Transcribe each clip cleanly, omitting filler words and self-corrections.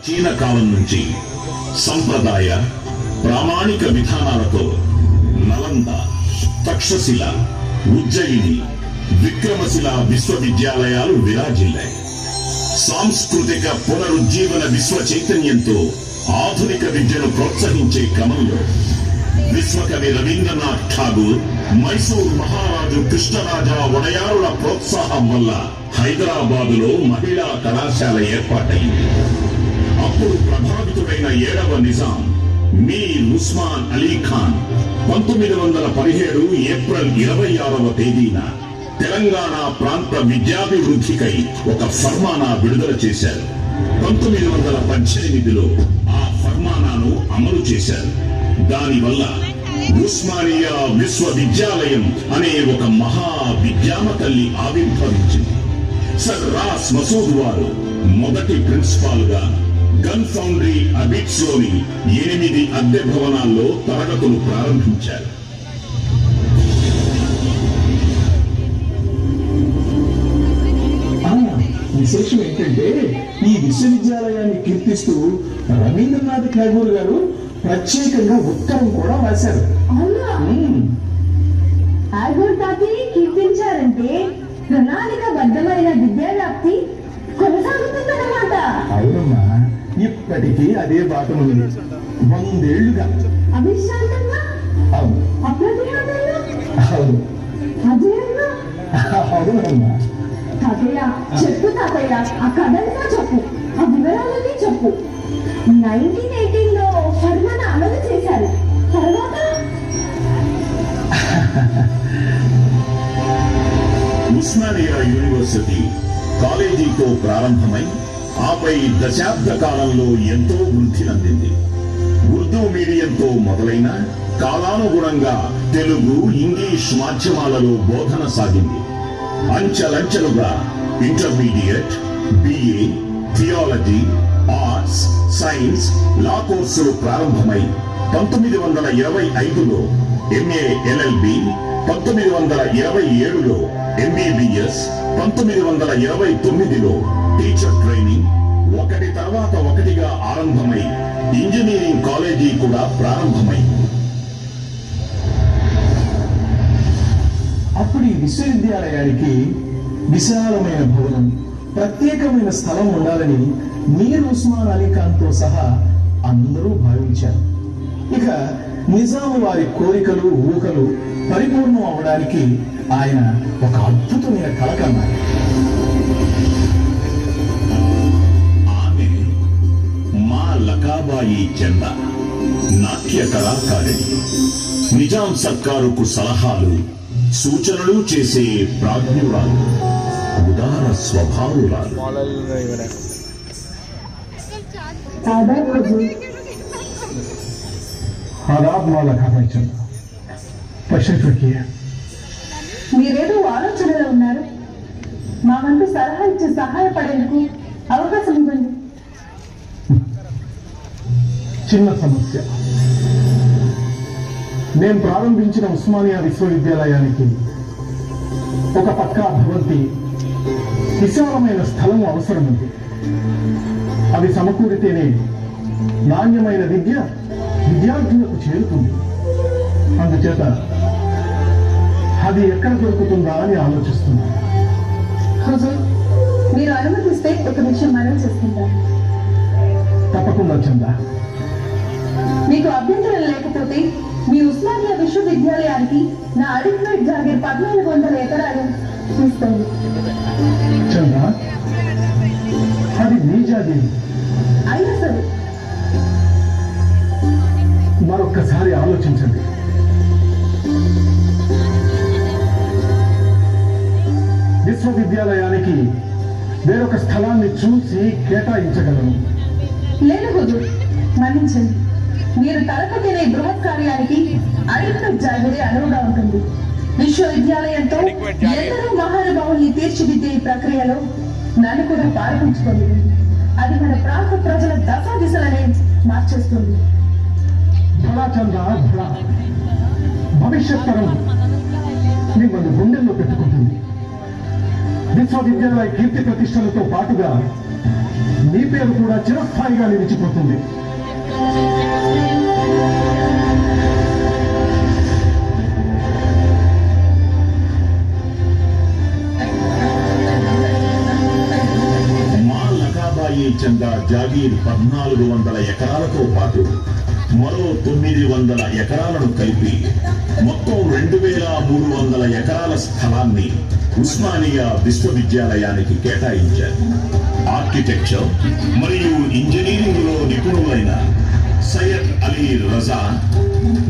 చీన కాలం నుంచి సంప్రదాయ ప్రామాణిక విధానాలతో నలంద, తక్షశిల, ఉజ్జయిని, విక్రమశిల విశ్వవిద్యాలయాలు విరాజిల్లాయి. సాంస్కృతిక పునరుజ్జీవన విశ్వ చైతన్యంతో ఆధునిక విద్యను ప్రోత్సహించే క్రమంలో విశ్వకవి రవీంద్రనాథ్ ఠాగూర్, మైసూర్ మహారాజు కృష్ణరాజా వడయారుల ప్రోత్సాహం వల్ల హైదరాబాదులో మహిళా కళాశాల ఏర్పాటైంది. అప్పుడు ప్రభావితుడైన 7వ నిజాం మీర్ ఉస్మాన్ అలీ ఖాన్ 1917 ఏప్రిల్ 26వ తేదీన తెలంగాణ ప్రాంత విద్యాభివృద్ధికై ఒక ఫర్మానా విడుదల చేశారు. 1918లో ఆ ఫర్మానాను అమలు చేశారు. దానివల్ల ఉస్మానియా విశ్వవిద్యాలయం అనే ఒక మహా విజ్ఞాన తల్లి ఆవిర్భవించింది. సర్ రాస్ మసూద్ వారు మొదటి ప్రిన్సిపాల్ గా గన్ ఫౌండరీ అబిట్స్ లోని 8 అద్దె భవనాల్లో తరగతులు ప్రారంభించారు. విశేషం ఏంటంటే ఈ విశ్వవిద్యాలయాన్ని కీర్తిస్తూ రవీంద్రనాథ్ ఠాగూర్ గారు ప్రత్యేకంగా ఉత్తరం కూడా రాశారు. ఠాగూర్ తాతని కీర్తించారంటే ప్రణాళికబద్ధమైన విద్యా వ్యాప్తి కొనసాగుతుందన్నమాట. అవునమ్మా, ఇప్పటికీ అదే బాటం ఉంది. 100 ఏళ్లుగా అవిశ్రాంతంగా, అప్రతిహతంగా, అవును అజయంగా. అవునమ్మా. తాతయ్య చెప్పు, తాతయ్య ఆ కథంతా చెప్పు, ఆ వివరాలన్నీ చెప్పు. 1918లో ఫర్మానా అమలు చేశారు. తర్వాత ఉస్మానియా యూనివర్సిటీ కాలేజీతో ప్రారంభమై ఆపై దశాబ్ద కాలంలో ఎంతో వృద్ధి నందింది. ఉర్దూ మీడియంతో మొదలైన కాలానుగుణంగా తెలుగు, ఇంగ్లీష్ మాధ్యమాలలో బోధన సాగింది. అంచెలంచెలుగా intermediate, BA, theology, arts, science, law కోర్సులు ప్రారంభమై 1925లో ఎంఏ ఎల్ఎల్బి, 1927లో ఎంబీబీఎస్, 1929లో టీచర్ ట్రైనింగ్, ఒకటి తర్వాత ఒకటిగా ఆరంభమై ఇంజనీరింగ్ కాలేజీ కూడా ప్రారంభమైంది. అప్పుడు ఈ విశ్వవిద్యాలయానికి విశాలమైన భవనం, ప్రత్యేకమైన స్థలం ఉండాలని మీర్ ఉస్మాన్ అలీ ఖాన్ తో సహా అందరూ భావించారు. ఇక నిజాం వారి కోరికలు, ఊహలు పరిపూర్ణం అవడానికి ఆయన ఒక అద్భుతమైన కళ కన్నారు. ఆమె మా లకాబాయి చందా, నాట్య కళాకారిణి. నిజాం సర్కారుకు సలహాలు, సూచనలు చేసే ప్రాజ్ఞురాలు, ఉదార స్వభావురాలు. మీరేదో ఆలోచనలో ఉన్నారు. మా వంతు సలహా ఇచ్చి సహాయపడేందుకు అవకాశం ఇవ్వండి. చిన్న సమస్య. నేను ప్రారంభించిన ఉస్మానియా విశ్వవిద్యాలయానికి ఒక పక్కా భవంతి, విశాలమైన స్థలం అవసరం ఉంది. అవి సమకూరితేనే నాణ్యమైన విద్య విద్యార్థులకు చేరుతుంది. అందుచేత అది ఎక్కడ దొరుకుతుందా అని ఆలోచిస్తున్నాను. హుజూర్, మీరు అనుమతిస్తే ఒక విషయం మనం చేసుకుంటాను. తప్పకుండా చందా. మీకు అభ్యంతరం లేకపోతే మీ ఉస్మానియా విశ్వవిద్యాలయానికి నా అడిక్మేట్ జాగీర్ 1400 ఎకరాలు ఇస్తుంది. చందా, అది నీ జాగీర్. అయినా సరే మరొక్కసారి ఆలోచించండి. విశ్వవిద్యాలయానికి వేరొక స్థలాన్ని చూసి కేటాయించగలను. లేదు హుజూర్, మన్నించండి. మీరు తలపతినే బృహత్ కార్యానికి అడిక్మేట్ జాగీరే అనువుగా ఉంటుంది. విశ్వవిద్యాలయంతో ఎందరో మహానుభావుల్ని తీర్చిదిద్దే ఈ ప్రక్రియలో నన్ను కూడా పాల్పంచుకుంది. అది మన ప్రాంత ప్రజల దశా దిశలనే మార్చేస్తుంది. భళా చందా, భళా. భవిష్యత్ తరం మిమ్మల్ని గుండెల్లో పెట్టుకుంటుంది. విశ్వవిద్యాలయ కీర్తి ప్రతిష్టలతో పాటుగా మీ పేరు కూడా చిరస్థాయిగా నిలిచిపోతుంది. మా లకాబాయి చందా జాగీర్ 1400 ఎకరాలతో పాటు మరో 900 ఎకరాలను కలిపి మొత్తం 2300 ఎకరాల స్థలాన్ని ఉస్మానియా విశ్వవిద్యాలయానికి కేటాయించారు. ఆర్కిటెక్చర్ మరియు ఇంజనీరింగ్ లో నిపుణులైన సయ్యద్ అలీ రజా,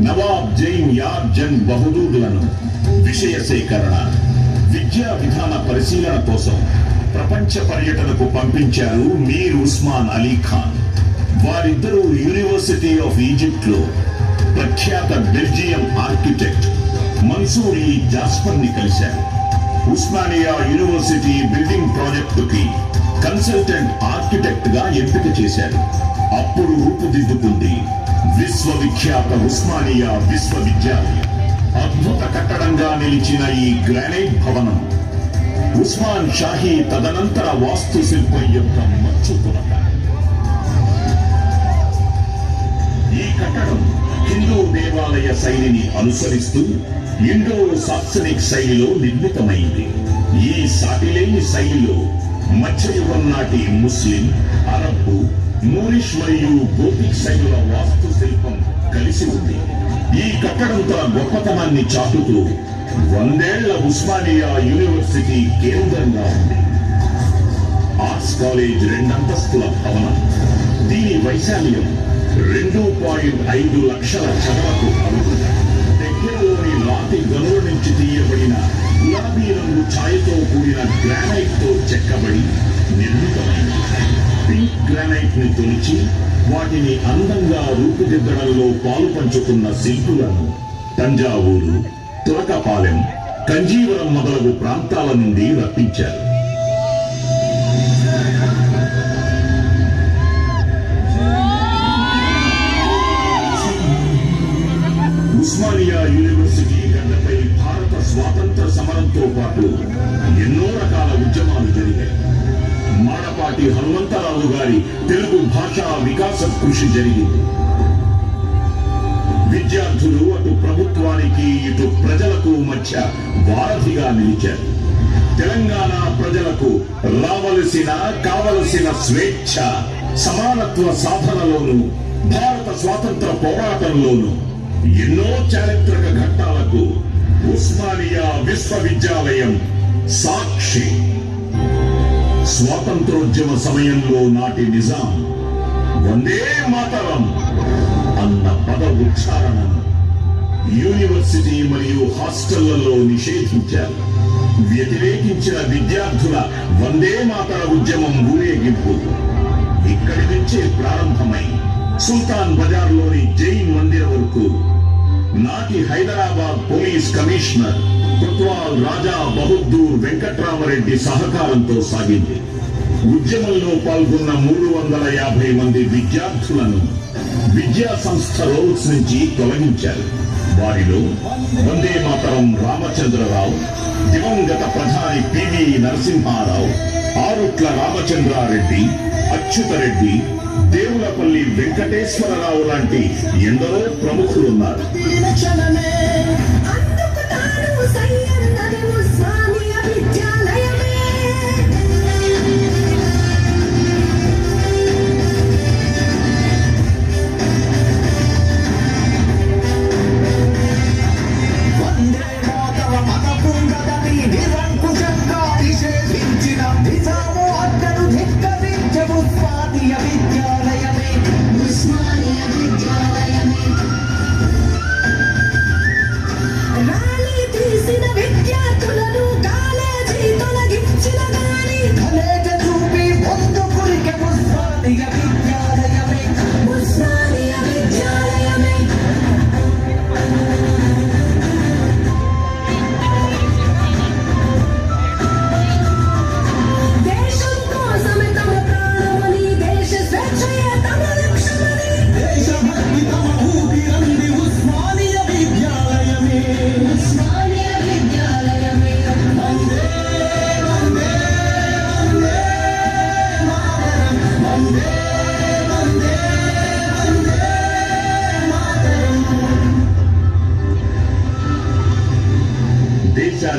నవాబ్ జైన్ యార్ జంగ్ బహదూర్లను విషయ సేకరణ, విద్యా విధాన పరిశీలన కోసం ప్రపంచ పర్యటనకు పంపించారు మీర్ ఉస్మాన్ అలీ ఖాన్. వారిద్దరూ యూనివర్సిటీ ఆఫ్ ఈజిప్ట్ లో ప్రఖ్యాత బెల్జియం ఆర్కిటెక్ట్ మన్సూర్ ఈ జాస్పర్ ని కలిశారు. ఉస్మానియా యూనివర్సిటీ బిల్డింగ్ ప్రాజెక్టుకి కన్సల్టెంట్ ఆర్కిటెక్ట్ గా ఎంపిక చేశారు. అప్పుడు రూపుదిద్దుకుంది విశ్వవిఖ్యాత ఉస్మానియా విశ్వవిద్యాలయం. అద్భుత కట్టడంగా నిలిచిన ఈ గ్రానైట్ భవనం ఉస్మాన్ షాహీ తదనంతర వాస్తు శిల్పం యొక్క మచ్చుతునక. ఈ కట్టడం హిందూ దేవాలయ శైలిని అనుసరిస్తూ ఇండో సాక్సనిక్ శైలిలో నిర్మితమైంది. ఈ సాటిలేని శైలిలో మధ్యయుగం నాటి ముస్లిం, అరబ్బు, మూరిష్ మరియు గోతిక్ శైలుల వాస్తు శిల్పం కలిసి ఉంది. ఈ కట్టడం తన గొప్పతనాన్ని చాటుతూ 100 ఏళ్ల ఉస్మానియా యూనివర్సిటీ కేంద్రంగా ఉంది. ఆర్ట్స్ కాలేజ్ 2 అంతస్తుల భవనం. దీని వైశాల్యం 2.5 లక్షల చదరపు అడుగులు. దగ్గరలోని రాతి గనుల నుంచి తీయబడిన గులాబీ రంగు ఛాయతో కూడిన గ్రానైట్ తో చెక్కబడి నిర్మితమైంది. పింక్ గ్రానైట్ ని తొలిచి వాటిని అందంగా రూపుదిద్దడంలో పాలు పంచుకున్న శిల్పులను తంజావూరు, తురకపాలెం, కంజీవరం మొదలగు ప్రాంతాల నుండి రప్పించారు. ఉస్మానియా యూనివర్సిటీ గడ్డపై భారత స్వాతంత్ర సమరంతో పాటు ఎన్నో రకాల ఉద్యమాలు జరిగాయి. మాడపాటి హనుమంతరావు గారి తెలుగు భాషా వికాస కృషి జరిగింది. విద్యార్థులు అటు ప్రభుత్వానికి ఇటు ప్రజలకు మధ్య వారధిగా నిలిచారు. తెలంగాణ ప్రజలకు కావలసిన స్వేచ్ఛ, సమానత్వ సాధనలోను, భారత స్వాతంత్ర పోరాటంలోను ఎన్నో చారిత్రక ఘట్టాలకు ఉస్మానియా విశ్వవిద్యాలయం సాక్షి. స్వాతంత్రోద్యమ సమయంలో నాటి నిజాం వందే మాతరం అన్న పద ఉచ్చారణను యూనివర్సిటీ మరియు హాస్టళ్లలో నిషేధించారు. వ్యతిరేకించిన విద్యార్థుల వందే మాతర ఉద్యమం ఊరేగింపు ఇక్కడి నుంచే ప్రారంభమై సుల్తాన్ బజార్లోని జైన్ మందిర్ వరకు నాటి హైదరాబాద్ పోలీస్ కమిషనర్ కొత్వాల్ రాజా బహదూర్ వెంకట్రామరెడ్డి సహకారంతో సాగింది. ఉద్యమంలో పాల్గొన్న 350 మంది విద్యార్థులను విద్యా సంస్థ రోల్స్ నుంచి తొలగించారు. వారిలో వందే మాతరం రామచంద్రరావు, దివంగత ప్రధాని పివి నరసింహారావు, ఆరుట్ల రామచంద్రారెడ్డి, అచ్యుతరెడ్డి, దేవులపల్లి వెంకటేశ్వరరావు లాంటి ఎందరో ప్రముఖులున్నారు. రాలి తీసిన విద్యార్థులను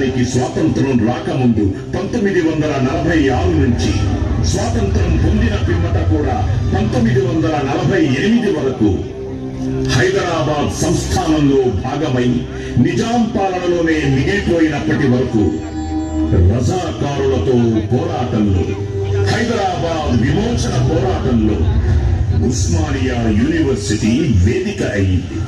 దేశానికి స్వాతంత్రం రాకముందు 1946 నుంచి స్వాతంత్రం పొందిన పిమ్మట కూడా 1948 వరకు హైదరాబాద్ సంస్థానంలో భాగమై నిజాం పాలనలోనే మిగిలిపోయినప్పటి వరకు రజాకారులతో పోరాటంలో, హైదరాబాద్ విమోచన పోరాటంలో ఉస్మానియా యూనివర్సిటీ వేదిక అయింది.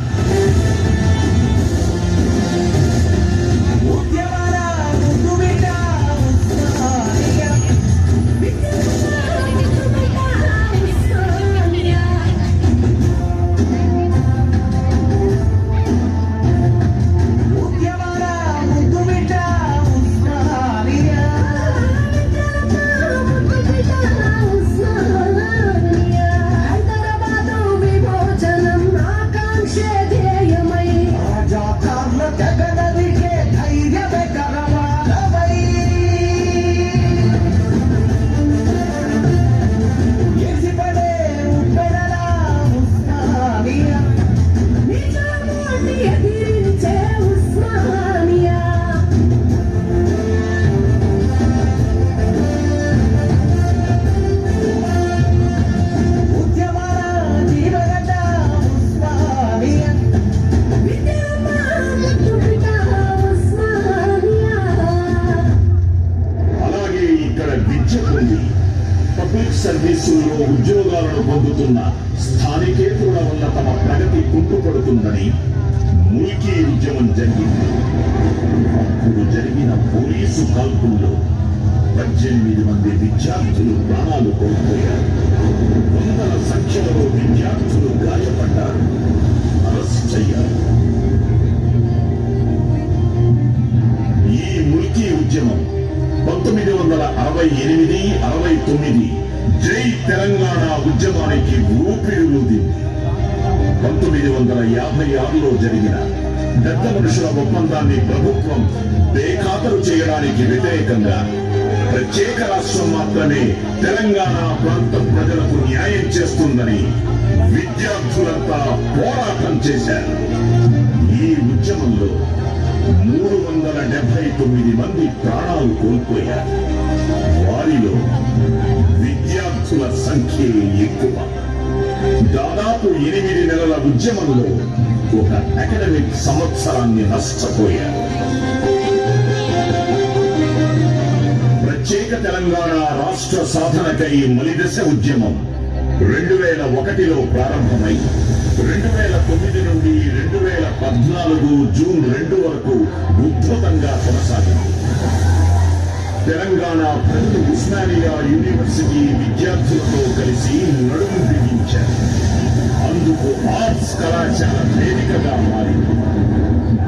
పబ్లిక్ సర్వీసుల్లో ఉద్యోగాలను పొందుతున్న స్థానికేతరుల వల్ల తమ ప్రగతి కుంటుపడుతుందని ముల్కీ ఉద్యమం జరిగింది. అప్పుడు జరిగిన పోలీసు కాల్పుల్లో 18 మంది విద్యార్థులు ప్రాణాలు కోల్పోయారు. వందల సంఖ్యలో విద్యార్థులు గాయపడ్డారు, అరెస్ట్ అయ్యారు. ఈ ముల్కీ ఉద్యమం 1968-69 జై తెలంగాణ ఉద్యమానికి ఊపిరిలూదింది. 1956లో జరిగిన పెద్ద మనుషుల ఒప్పందాన్ని ప్రభుత్వం బేఖాతరు చేయడానికి వ్యతిరేకంగా ప్రత్యేక రాష్ట్రం మాత్రమే తెలంగాణ ప్రాంత ప్రజలకు న్యాయం చేస్తుందని విద్యార్థులంతా పోరాటం చేశారు. ఈ ఉద్యమంలో 379 మంది ప్రాణాలు కోల్పోయారు. వారిలో విద్యార్థుల సంఖ్య ఎక్కువ. దాదాపు 8 నెలల ఉద్యమంలో ఒక అకాడమిక్ సంవత్సరాన్ని నష్టపోయారు. ప్రత్యేక తెలంగాణ రాష్ట్ర సాధనకై మలిదశ ఉద్యమం 2001లో ప్రారంభమై 2009 నుండి 2014 జూన్ 2 వరకు ఉద్ధృతంగా కొనసాగింది. తెలంగాణ ప్రజలు ఉస్మానియా యూనివర్సిటీ విద్యార్థులతో కలిసి నడుము బిగించారు. అందుకు ఆర్ట్స్ కళాశాల వేదికగా మారింది.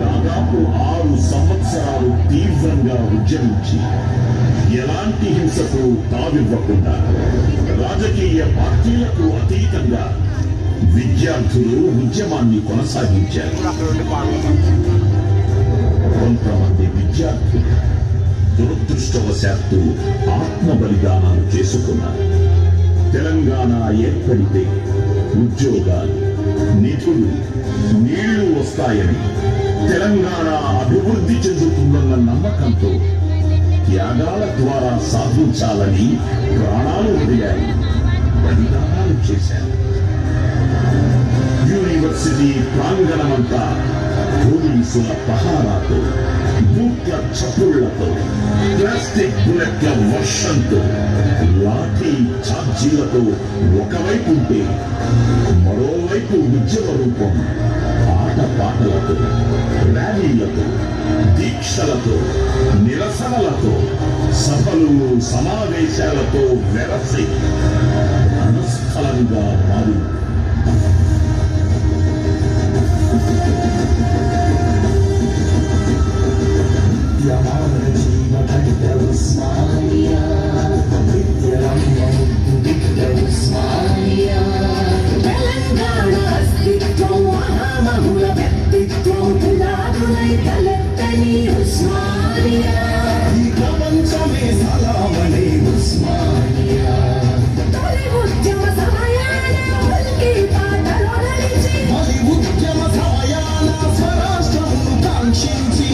దాదాపు 6 సంవత్సరాలు తీవ్రంగా ఉద్యమించి ఎలాంటి హింసకు తావివ్వకుండా రాజకీయ పార్టీలకు అతీతంగా విద్యార్థులు ఉద్యమాన్ని కొనసాగించారు. కొంతమంది విద్యార్థులు దురదృష్టవశాత్తు ఆత్మ బలిదానాలు చేసుకున్నారు. తెలంగాణ ఏర్పడితే ఉద్యోగాలు, నిధులు, నీళ్లు వస్తాయని, తెలంగాణ అభివృద్ధి చెందుతుందన్న నమ్మకంతో త్యాగాల ద్వారా సాధించాలని ప్రాణాలు వదిలాయి, బలిదానాలు చేశారు. యూనివర్సిటీ ప్రాంగణమంతా పోలీసుల పహారాతో, బూట్ల చప్పుళ్లతో, ప్లాస్టిక్ బుల్లెట్ల వర్షంతో, లాఠీ ఛార్జీలతో ఒకవైపు ఉంటే మరోవైపు ఉద్యమ రూపం ఆటపాటలతో, ర్యాలీలతో, దీక్షలతో, నిరసనలతో, సభలు సమావేశాలతో వెరసి రణస్థలంగా మారింది. స్వరాష్ట్రం కాంక్షించి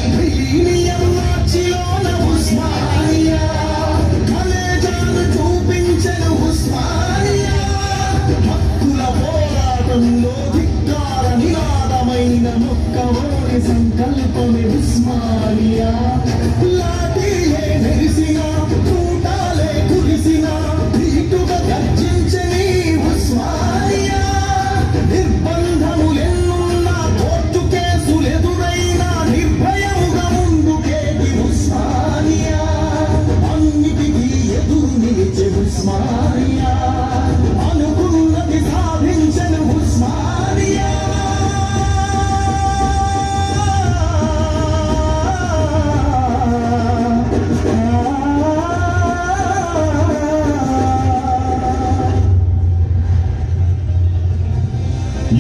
భారతంలో ధిక్కార నినాదమైన మొక్కవోని సంకల్పమే ఉస్మానియా. లాఠీలే మెరిసిన కూటాలే కురిసిన నీటుగా గర్జించని ఉస్మానియా. నిర్బంధములెన్నున్నా కోర్టు కేసులెదురైనా నిర్భయముగా ముందుకేది ఉస్మానియా. అన్నిటికీ ఎదురు నిలిచే ఉస్మానియా. అనుకున్నది సాధించను ఉస్మానియా.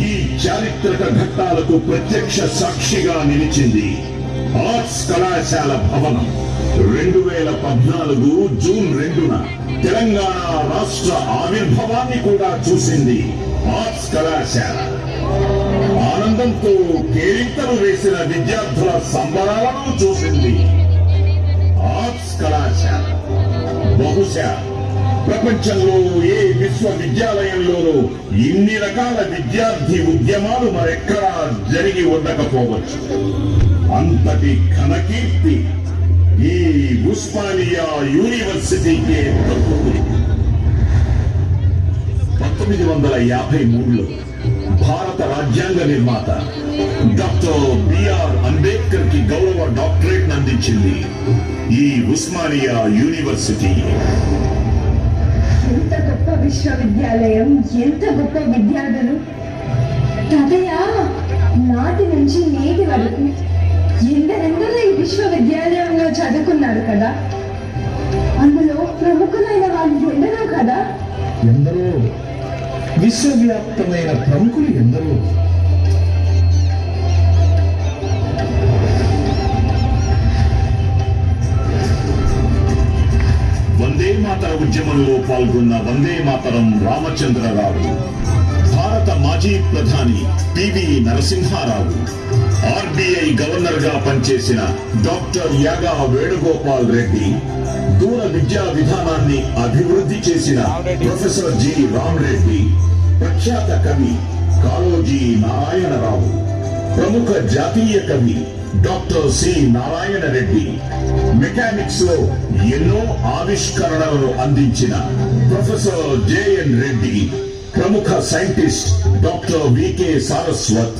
ఈ చారిత్రక ఘట్టాలకు ప్రత్యక్ష సాక్షిగా నిలిచింది ఆర్ట్స్ కళాశాల భవనం. 2014 జూన్ 2న తెలంగాణ రాష్ట్ర ఆవిర్భావాన్ని కూడా చూసింది ఆర్ట్స్ కళాశాల. ఆనందంతో కేరింతలు వేసిన విద్యార్థుల సంబరాలను చూసింది ఆర్ట్స్ కళాశాల. బహుశా ప్రపంచంలో ఏ విశ్వవిద్యాలయంలోనూ ఇన్ని రకాల విద్యార్థి ఉద్యమాలు మరెక్కడా జరిగి ఉండకపోవచ్చు. అంతటి ఘనకీర్తి ఈ ఉస్మానియా యూనివర్సిటీకే దక్కుతుంది. 1953లో భారత రాజ్యాంగ నిర్మాత డాక్టర్ బిఆర్ అంబేద్కర్ కి గౌరవ డాక్టరేట్ అందించింది ఈ ఉస్మానియా యూనివర్సిటీ. ఎంత గొప్ప విశ్వవిద్యాలయం, ఎంత గొప్ప విద్యార్థులు. తాతయ్య, నాటి నుంచి నేటి వరకు ఎందరెందరో ఈ విశ్వవిద్యాలయంలో చదువుకున్నారు కదా. అందులో ప్రముఖులైన వాళ్ళు ఎందరో కదా. ఎందరో విశ్వవ్యాప్తమైన ప్రముఖులు ఎందరో. వందే మాతర ఉద్యమంలో పాల్గొన్న వందే మాతరం రామచంద్రరావు, భారత మాజీ ప్రధాని పివి నరసింహారావు, ఆర్బీఐ గవర్నర్ గా పనిచేసిన డాక్టర్ యాగా వేణుగోపాల్ రెడ్డి, దూర విద్యా విధానాన్ని అభివృద్ధి చేసిన ప్రొఫెసర్ జి రామరెడ్డి, ప్రఖ్యాత కవి కాళోజీ నారాయణరావు, ప్రముఖ జాతీయ కవి doctor C Narayana Reddy, mechanics లో ఎన్నో ఆవిష్కరణలను అందించిన ప్రొఫెసర్ జేఎన్ రెడ్డి, ప్రముఖ సైంటిస్ట్ డాక్టర్ వికే సారస్వత్,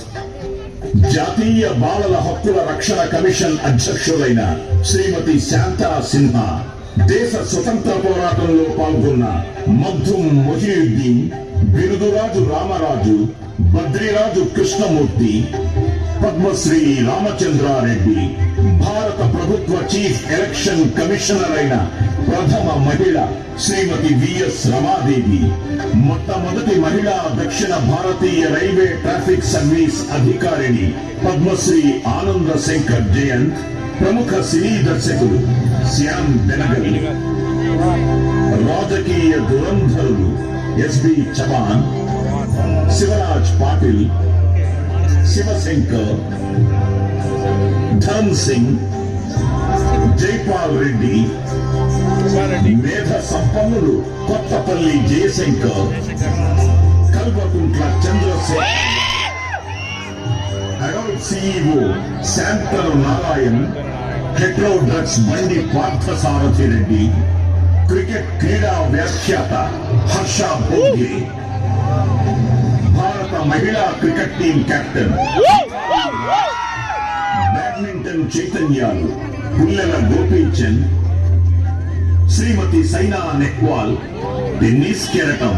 జాతీయ బాలల హక్కుల రక్షణ కమిషన్ అధ్యక్షులైన శ్రీమతి శాంతా సిన్హా, దేశ స్వతంత్ర పోరాటంలో పాల్గొన్న మగ్దుం మొహియుద్దీన్, బిరుదురాజు రామరాజు, బద్రిరాజు కృష్ణమూర్తి, పద్మశ్రీ రామచంద్రారెడ్డి, భారత ప్రభుత్వ చీఫ్ ఎలక్షన్ కమిషనర్ అయిన ప్రథమ మహిళ శ్రీమతి విఎస్ రమాదేవి, మొట్టమొదటి మహిళా దక్షిణ భారతీయ రైల్వే ట్రాఫిక్ సర్వీస్ అధికారిని పద్మశ్రీ ఆనంద శంకర్ జయంత్, ప్రముఖ సినీ దర్శకులు శ్యామ్ బెనగల్, రాజకీయ దురంధరులు ఎస్బి చవాన్, శివరాజ్ పాటిల్, శివశంకర్, ధర్మ్ సింగ్, జైపాల్ రెడ్డి, మేధ సంపన్నులు కొత్తపల్లి జయశంకర్, కల్వకుంట్ల చంద్రశేఖర్, అడల్ట్ CEO Shantanu Narayen, Hetero drugs Bandi Parthasarathi Reddy, cricket క్రీడా వ్యాఖ్యాత హర్ష భోగ్లే, భారత మహిళా క్రికెట్ టీం కెప్టెన్, బ్యాడ్మింటన్ చైతన్యాలు పుల్లెల గోపీచంద్, శ్రీమతి సైనా నెహ్వాల్, టెన్నిస్ కెరటం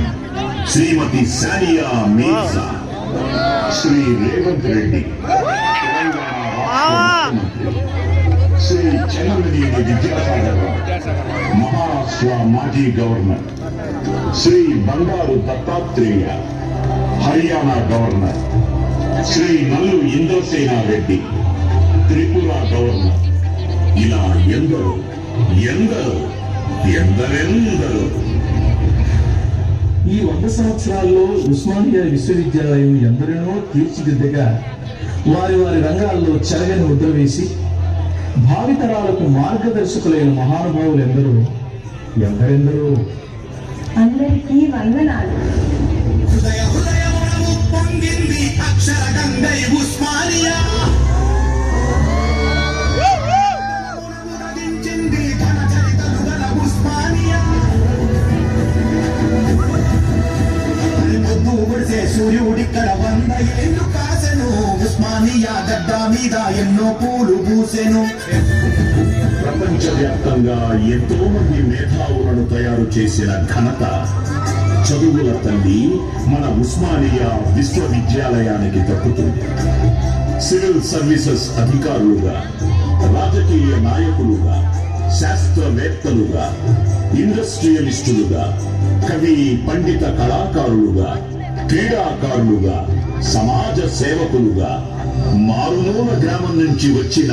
శ్రీమతి సానియా మీర్జా, శ్రీ రేవంత్ రెడ్డి తెలంగాణ రాష్ట్ర ముఖ్యమంత్రి, శ్రీ చెన్నమనేని విద్యాసాగర్ రావు మహారాష్ట్ర మాజీ గవర్నర్, శ్రీ బండారు దత్తాత్రేయ హర్యానా గవర్నర్, శ్రీ నల్లు ఇంద్రసేనా రెడ్డి త్రిపుర గవర్నర్, ఇలా ఎందరో ఎందరో ఎందరెందరో. ఈ 100 సంవత్సరాల్లో ఉస్మానియా విశ్వవిద్యాలయం ఎందరినో తీర్చిదిద్దగా వారి వారి రంగాల్లో చెరగని ముద్ర వేసి భావితరాలకు మార్గదర్శకులైన మహానుభావులు ఎందరెందరో. అందరికీ వందనాలు. హృదయ హృదయమున ఏళ్ళు కాసెను ఉస్మానియా గడ్డ మీద ఎన్నో పూలు పూసెను. ప్రపంచవ్యాప్తంగా ఎంతో మంది మేధావులను తయారు చేసిన ఘనత చదువుల తల్లి మన ఉస్మానియా విశ్వవిద్యాలయానికి దక్కుతుంది. సివిల్ సర్వీసెస్ అధికారులుగా, రాజకీయ నాయకులుగా, శాస్త్రవేత్తలుగా, ఇండస్ట్రియలిస్టులుగా, కవి పండిత కళాకారులుగా, క్రీడాకారులుగా, సమాజ సేవకులుగా, మారుమూల గ్రామం నుంచి వచ్చిన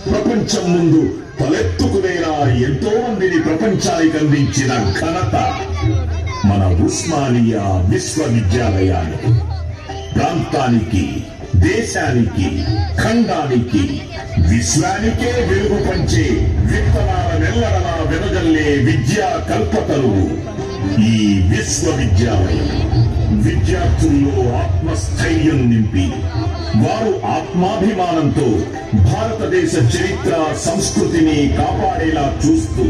ప్రపంచం ముందు తలెత్తుకునేలా ఎంతో మందిని ప్రపంచానికి అందించిన ఘనత మన ఉస్మానియా విశ్వవిద్యాలయానికి. ప్రాంతానికి, దేశానికి, ఖండానికి, విశ్వానికే వెలుగు పంచే విత్తనాల నెల్లడలా వెదజల్లే విద్యా కల్పతరువు ఈ విశ్వవిద్యాలయం. విద్యార్థుల్లో ఆత్మస్థైర్యం నింపి వారు ఆత్మాభిమానంతో భారతదేశ చరిత్ర సంస్కృతిని కాపాడేలా చూస్తూ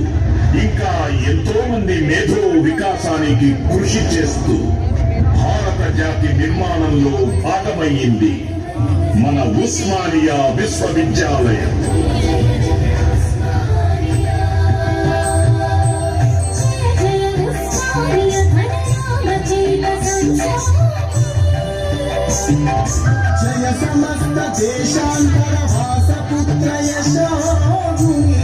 ఇంకా ఎంతో మంది మేధో వికాసానికి కృషి చేస్తూ భారత జాతి నిర్మాణంలో భాగమయ్యింది మన ఉస్మానియా విశ్వవిద్యాలయం. జయ సమస్త దేశాంతర వాసపుత్ర యశోభూమి.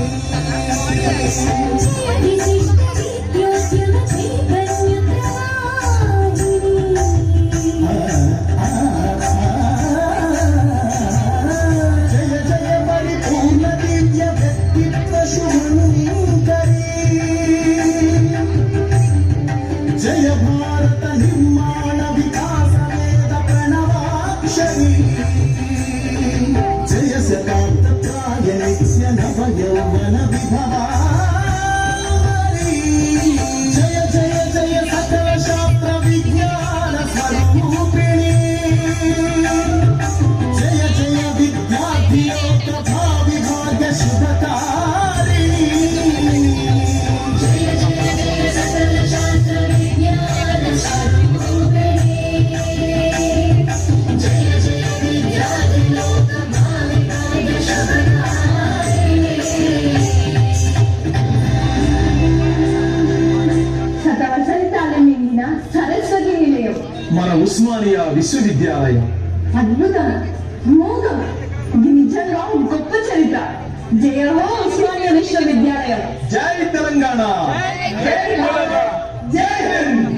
జయ జయ పరిపూర్ణ దివ్య వ్యక్తిత్వ శుభంకరీ. జయ భారత నిర్మాణ వికాస వేద ప్రణవాక్షరీ. జయ శతాబ్ద ప్రాయ నిత్య నవ యౌవన విభవారీ. జయ జయ జయ సకల శాస్త్ర విజ్ఞాన స్వరూపిణి. జయ జయ విద్యార్థి యోగ భావి భాగ్య శుభకారీ. జయ జయ జయ సకల శాస్త్ర విజ్ఞాన స్వరూపిణి. జయ జయ విద్యార్థి యోగ భావి భాగ్య శుభకారీ. శతవసంతాలు నిండిన సరస్వతి నిలయం. మన ఉస్మానియా విశ్వవిద్యాలయం అద్భుతం, మోగం. ఇది నిజంగా గొప్ప చరిత్ర. జయ హో ఉస్మానియా విశ్వవిద్యాలయం. జై తెలంగాణ, జై భారత్, జై హింద్.